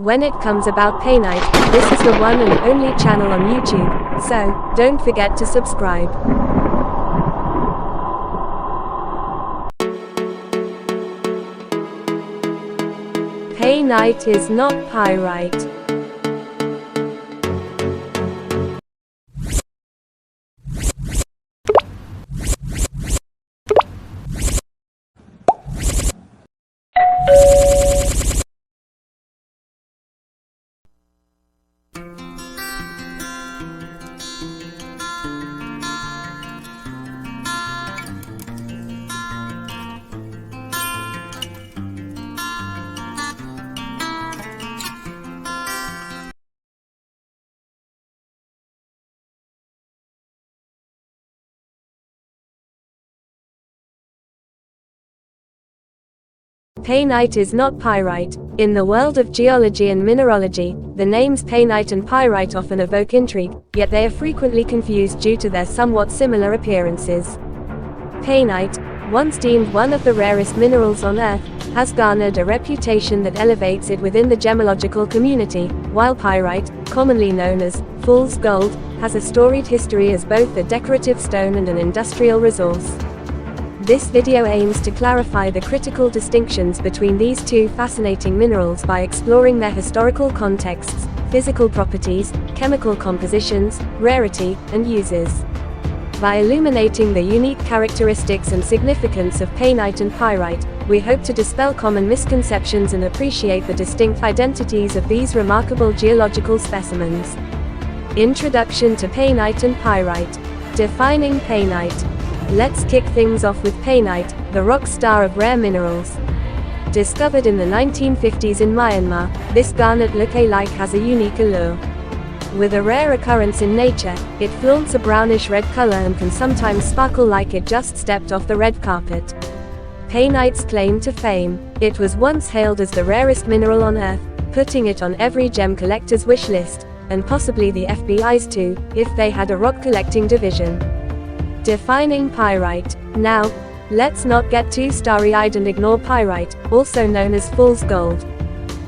When it comes about Painite, this is the one and only channel on YouTube, so don't forget to subscribe. Painite is not pyrite. Painite is not pyrite. In the world of geology and mineralogy, the names painite and pyrite often evoke intrigue, yet they are frequently confused due to their somewhat similar appearances. Painite, once deemed one of the rarest minerals on Earth, has garnered a reputation that elevates it within the gemological community, while pyrite, commonly known as fool's gold, has a storied history as both a decorative stone and an industrial resource. This video aims to clarify the critical distinctions between these two fascinating minerals by exploring their historical contexts, physical properties, chemical compositions, rarity, and uses. By illuminating the unique characteristics and significance of painite and pyrite, we hope to dispel common misconceptions and appreciate the distinct identities of these remarkable geological specimens. Introduction to painite and pyrite. Defining painite. Let's kick things off with painite, the rock star of rare minerals. Discovered in the 1950s in Myanmar, this garnet lookalike has a unique allure. With a rare occurrence in nature, it flaunts a brownish-red color and can sometimes sparkle like it just stepped off the red carpet. Painite's claim to fame. It was once hailed as the rarest mineral on Earth, putting it on every gem collector's wish list, and possibly the FBI's too, if they had a rock collecting division. Defining pyrite. Now, let's not get too starry-eyed and ignore pyrite, also known as fool's gold.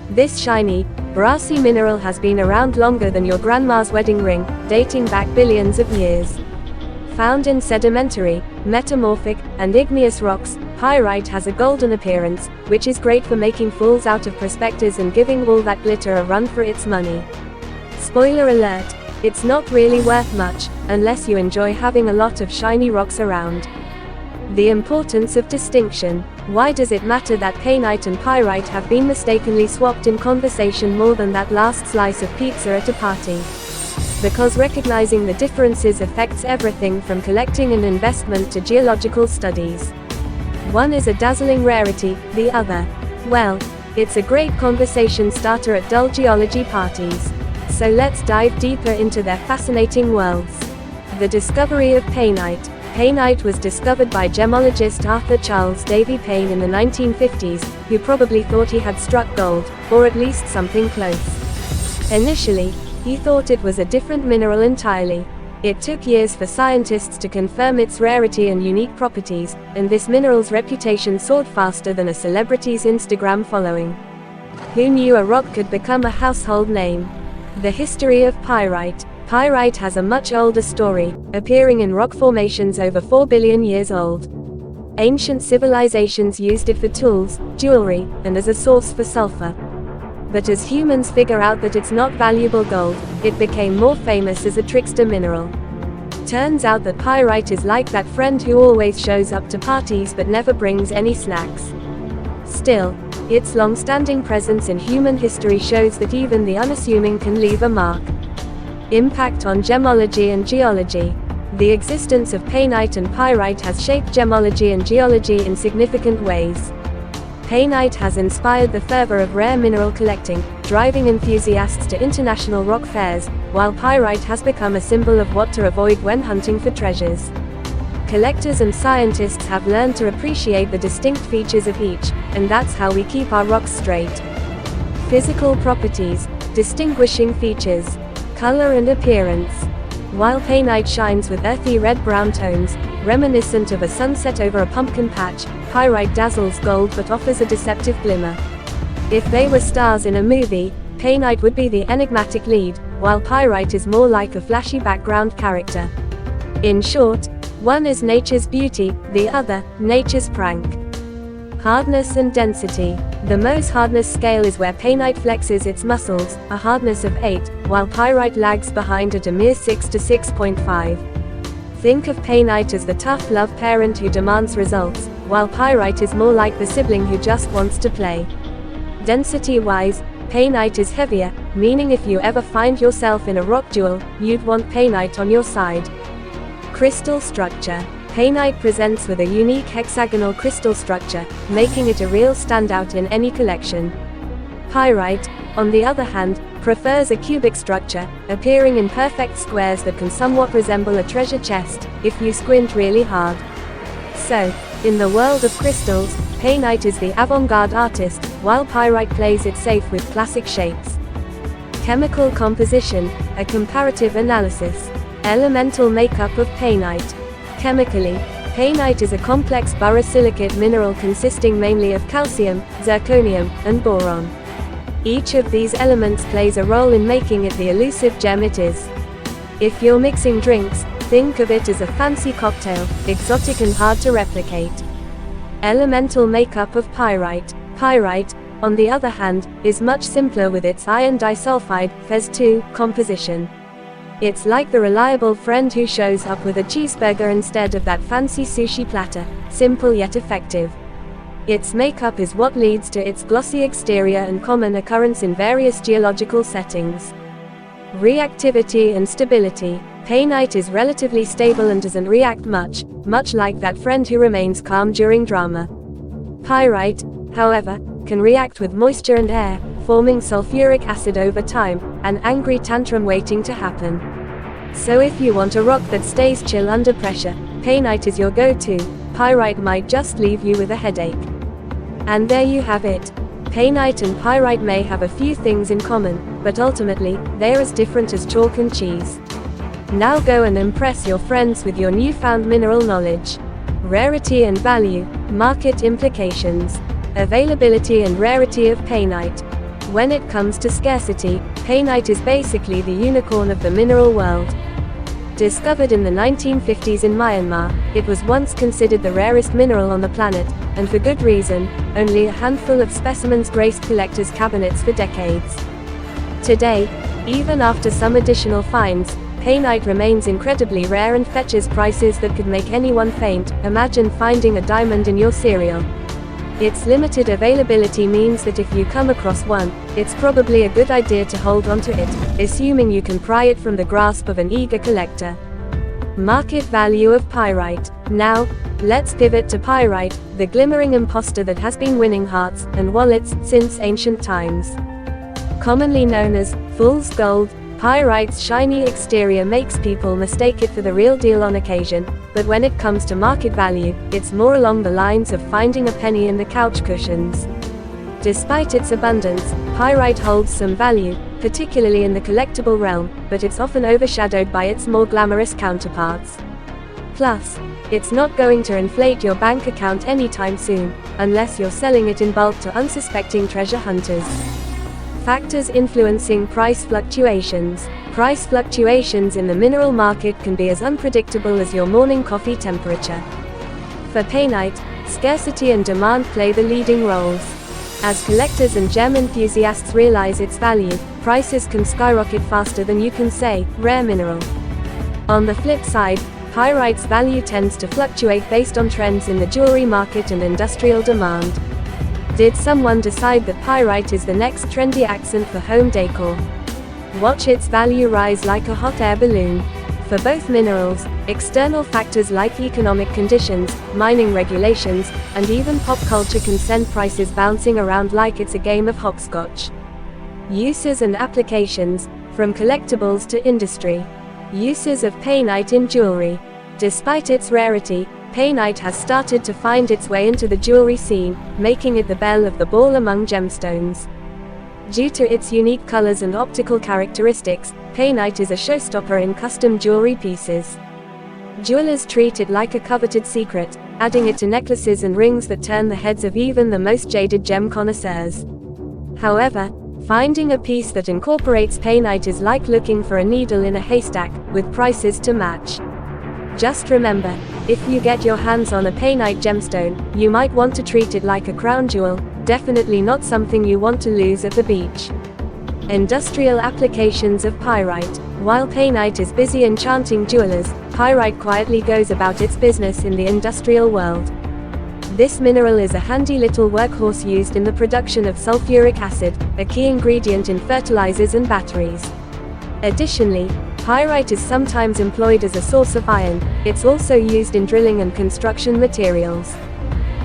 This shiny, brassy mineral has been around longer than your grandma's wedding ring, dating back billions of years. Found in sedimentary, metamorphic, and igneous rocks, pyrite has a golden appearance, which is great for making fools out of prospectors and giving all that glitter a run for its money. Spoiler alert, it's not really worth much, unless you enjoy having a lot of shiny rocks around. The importance of distinction. Why does it matter that painite and pyrite have been mistakenly swapped in conversation more than that last slice of pizza at a party? Because recognizing the differences affects everything from collecting and investment to geological studies. One is a dazzling rarity, the other, well, it's a great conversation starter at dull geology parties. So let's dive deeper into their fascinating worlds. The discovery of painite. Painite was discovered by gemologist Arthur Charles A.C.D.Pain in the 1950s, who probably thought he had struck gold, or at least something close. Initially, he thought it was a different mineral entirely. It took years for scientists to confirm its rarity and unique properties, and this mineral's reputation soared faster than a celebrity's Instagram following. Who knew a rock could become a household name? The history of pyrite. Pyrite has a much older story, appearing in rock formations over 4 billion years old. Ancient civilizations used it for tools, jewelry, and as a source for sulfur. But as humans figure out that it's not valuable gold, it became more famous as a trickster mineral. Turns out that pyrite is like that friend who always shows up to parties but never brings any snacks. Still, its long-standing presence in human history shows that even the unassuming can leave a mark. Impact on gemology and geology. The existence of painite and pyrite has shaped gemology and geology in significant ways. Painite has inspired the fervor of rare mineral collecting, driving enthusiasts to international rock fairs, while pyrite has become a symbol of what to avoid when hunting for treasures. Collectors and scientists have learned to appreciate the distinct features of each, and that's how we keep our rocks straight. Physical properties. Distinguishing features. Color and appearance. While painite shines with earthy red-brown tones, reminiscent of a sunset over a pumpkin patch, pyrite dazzles gold but offers a deceptive glimmer. If they were stars in a movie, painite would be the enigmatic lead, while pyrite is more like a flashy background character. In short, one is nature's beauty, the other, nature's prank. Hardness and density. The Mohs hardness scale is where painite flexes its muscles, a hardness of 8, while pyrite lags behind at a mere 6 to 6.5. Think of painite as the tough love parent who demands results, while pyrite is more like the sibling who just wants to play. Density-wise, painite is heavier, meaning if you ever find yourself in a rock duel, you'd want painite on your side. Crystal structure. Painite presents with a unique hexagonal crystal structure, making it a real standout in any collection. Pyrite, on the other hand, prefers a cubic structure, appearing in perfect squares that can somewhat resemble a treasure chest, if you squint really hard. So, in the world of crystals, painite is the avant-garde artist, while pyrite plays it safe with classic shapes. Chemical composition, a comparative analysis. Elemental makeup of painite. Chemically, painite is a complex borosilicate mineral consisting mainly of calcium, zirconium, and boron. Each of these elements plays a role in making it the elusive gem it is. If you're mixing drinks, think of it as a fancy cocktail, exotic and hard to replicate. Elemental makeup of pyrite. Pyrite, on the other hand, is much simpler with its iron disulfide, Fe2, composition. It's like the reliable friend who shows up with a cheeseburger instead of that fancy sushi platter, simple yet effective. Its makeup is what leads to its glossy exterior and common occurrence in various geological settings. Reactivity and stability. Painite is relatively stable and doesn't react much like that friend who remains calm during drama. Pyrite, however, can react with moisture and air, forming sulfuric acid over time, an angry tantrum waiting to happen. So if you want a rock that stays chill under pressure, painite is your go-to. Pyrite might just leave you with a headache. And there you have it. Painite and pyrite may have a few things in common, but ultimately, they're as different as chalk and cheese. Now go and impress your friends with your newfound mineral knowledge. Rarity and value, market implications. Availability and rarity of painite. When it comes to scarcity, painite is basically the unicorn of the mineral world. Discovered in the 1950s in Myanmar, it was once considered the rarest mineral on the planet, and for good reason. Only a handful of specimens graced collectors' cabinets for decades. Today, even after some additional finds, painite remains incredibly rare and fetches prices that could make anyone faint. Imagine finding a diamond in your cereal. Its limited availability means that if you come across one, it's probably a good idea to hold on to it, assuming you can pry it from the grasp of an eager collector. Market value of pyrite. Now, let's pivot to pyrite, the glimmering imposter that has been winning hearts and wallets since ancient times. Commonly known as fool's gold, pyrite's shiny exterior makes people mistake it for the real deal on occasion, but when it comes to market value, it's more along the lines of finding a penny in the couch cushions. Despite its abundance, pyrite holds some value, particularly in the collectible realm, but it's often overshadowed by its more glamorous counterparts. Plus, it's not going to inflate your bank account anytime soon, unless you're selling it in bulk to unsuspecting treasure hunters. Factors influencing price fluctuations. Price fluctuations in the mineral market can be as unpredictable as your morning coffee temperature. For painite, scarcity and demand play the leading roles. As collectors and gem enthusiasts realize its value, prices can skyrocket faster than you can say, rare mineral. On the flip side, pyrite's value tends to fluctuate based on trends in the jewelry market and industrial demand. Did someone decide that pyrite is the next trendy accent for home decor? Watch its value rise like a hot air balloon. For both minerals, external factors like economic conditions, mining regulations, and even pop culture can send prices bouncing around like it's a game of hopscotch. Uses and applications, from collectibles to industry. Uses of painite in jewelry. Despite its rarity, painite has started to find its way into the jewelry scene, making it the belle of the ball among gemstones. Due to its unique colors and optical characteristics, painite is a showstopper in custom jewelry pieces. Jewelers treat it like a coveted secret, adding it to necklaces and rings that turn the heads of even the most jaded gem connoisseurs. However, Finding a piece that incorporates painite is like looking for a needle in a haystack, with prices to match. Just remember, if you get your hands on a painite gemstone, you might want to treat it like a crown jewel, definitely not something you want to lose at the beach. Industrial applications of pyrite. While painite is busy enchanting jewelers, pyrite quietly goes about its business in the industrial world. This mineral is a handy little workhorse used in the production of sulfuric acid, a key ingredient in fertilizers and batteries. Additionally, pyrite is sometimes employed as a source of iron. It's also used in drilling and construction materials.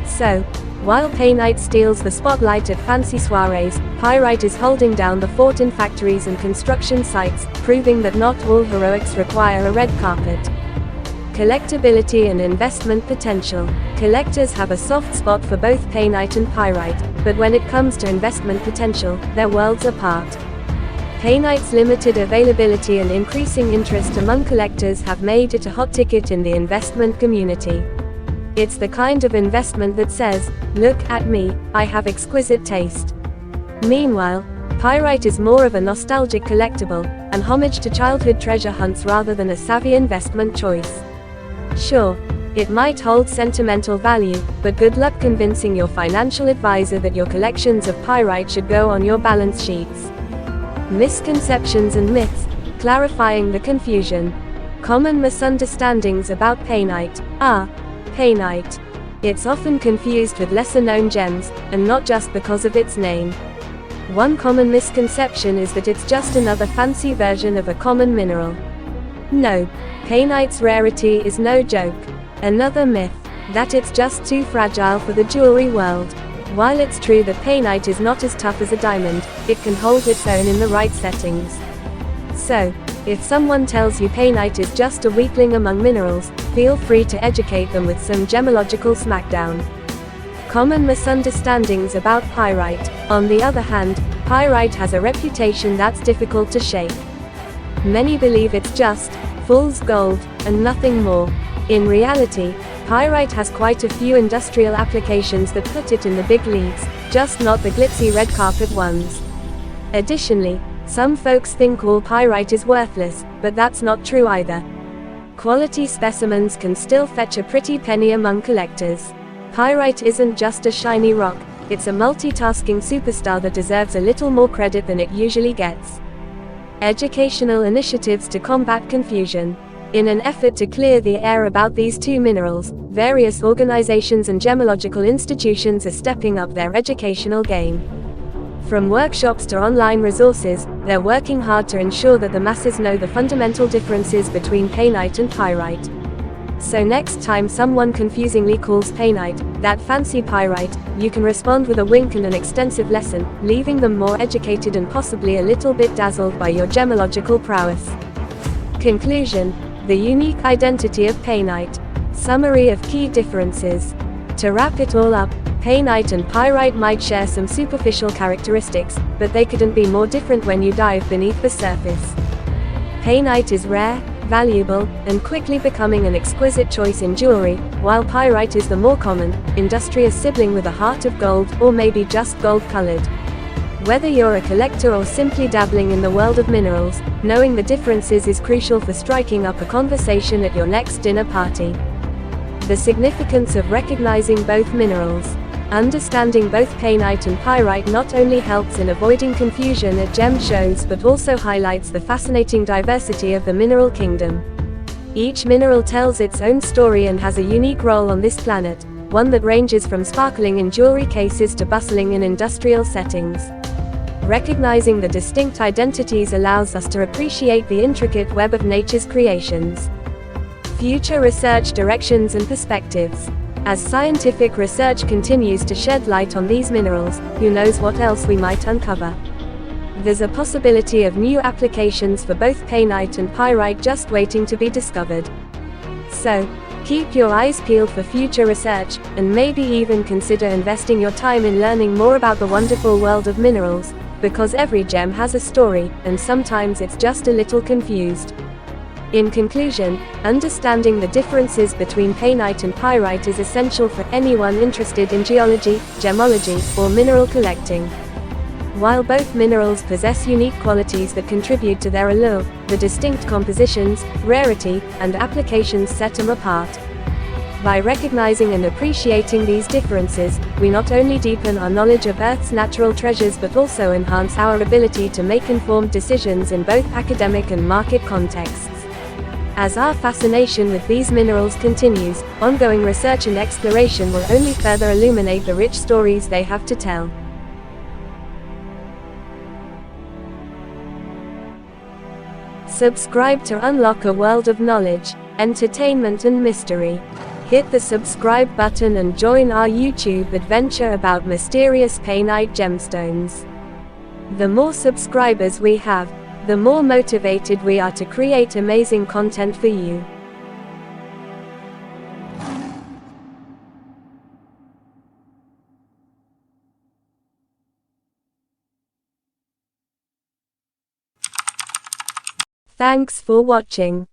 So, while painite steals the spotlight at fancy soirees, pyrite is holding down the fort in factories and construction sites, proving that not all heroics require a red carpet. Collectability and investment potential. Collectors have a soft spot for both painite and pyrite, but when it comes to investment potential, they're worlds apart. Painite's limited availability and increasing interest among collectors have made it a hot ticket in the investment community. It's the kind of investment that says, "Look at me, I have exquisite taste." Meanwhile, pyrite is more of a nostalgic collectible, an homage to childhood treasure hunts rather than a savvy investment choice. Sure, it might hold sentimental value, but good luck convincing your financial advisor that your collections of pyrite should go on your balance sheets. Misconceptions and myths. Clarifying the confusion. Common misunderstandings about painite. Painite. It's often confused with lesser-known gems, and not just because of its name. One common misconception is that it's just another fancy version of a common mineral. No, painite's rarity is no joke. Another myth, that it's just too fragile for the jewelry world. While it's true that painite is not as tough as a diamond, it can hold its own in the right settings. So, if someone tells you painite is just a weakling among minerals, feel free to educate them with some gemological smackdown. Common misunderstandings about pyrite. On the other hand, pyrite has a reputation that's difficult to shake. Many believe it's just fool's gold and nothing more. In reality, pyrite has quite a few industrial applications that put it in the big leagues, just not the glitzy red carpet ones. Additionally, some folks think all pyrite is worthless, but that's not true either. Quality specimens can still fetch a pretty penny among collectors. Pyrite isn't just a shiny rock, it's a multitasking superstar that deserves a little more credit than it usually gets. Educational initiatives to combat confusion. In an effort to clear the air about these two minerals, various organizations and gemological institutions are stepping up their educational game. From workshops to online resources, they're working hard to ensure that the masses know the fundamental differences between painite and pyrite. So next time someone confusingly calls painite that fancy pyrite, you can respond with a wink and an extensive lesson, leaving them more educated and possibly a little bit dazzled by your gemological prowess. Conclusion: the unique identity of painite. Summary of key differences. To wrap it all up, painite and pyrite might share some superficial characteristics, but they couldn't be more different when you dive beneath the surface. Painite is rare, valuable, and quickly becoming an exquisite choice in jewelry, while pyrite is the more common, industrious sibling with a heart of gold, or maybe just gold-colored. Whether you're a collector or simply dabbling in the world of minerals, knowing the differences is crucial for striking up a conversation at your next dinner party. The significance of recognizing both minerals. Understanding both painite and pyrite not only helps in avoiding confusion at gem shows but also highlights the fascinating diversity of the mineral kingdom. Each mineral tells its own story and has a unique role on this planet, one that ranges from sparkling in jewelry cases to bustling in industrial settings. Recognizing the distinct identities allows us to appreciate the intricate web of nature's creations. Future research directions and perspectives. As scientific research continues to shed light on these minerals, who knows what else we might uncover. There's a possibility of new applications for both painite and pyrite just waiting to be discovered. So, keep your eyes peeled for future research, and maybe even consider investing your time in learning more about the wonderful world of minerals, because every gem has a story, and sometimes it's just a little confused. In conclusion, understanding the differences between painite and pyrite is essential for anyone interested in geology, gemology, or mineral collecting. While both minerals possess unique qualities that contribute to their allure, the distinct compositions, rarity, and applications set them apart. By recognizing and appreciating these differences, we not only deepen our knowledge of Earth's natural treasures but also enhance our ability to make informed decisions in both academic and market contexts. As our fascination with these minerals continues, ongoing research and exploration will only further illuminate the rich stories they have to tell. Subscribe to unlock a world of knowledge, entertainment and mystery. Hit the subscribe button and join our YouTube adventure about mysterious painite gemstones. The more subscribers we have, the more motivated we are to create amazing content for you. Thanks for watching.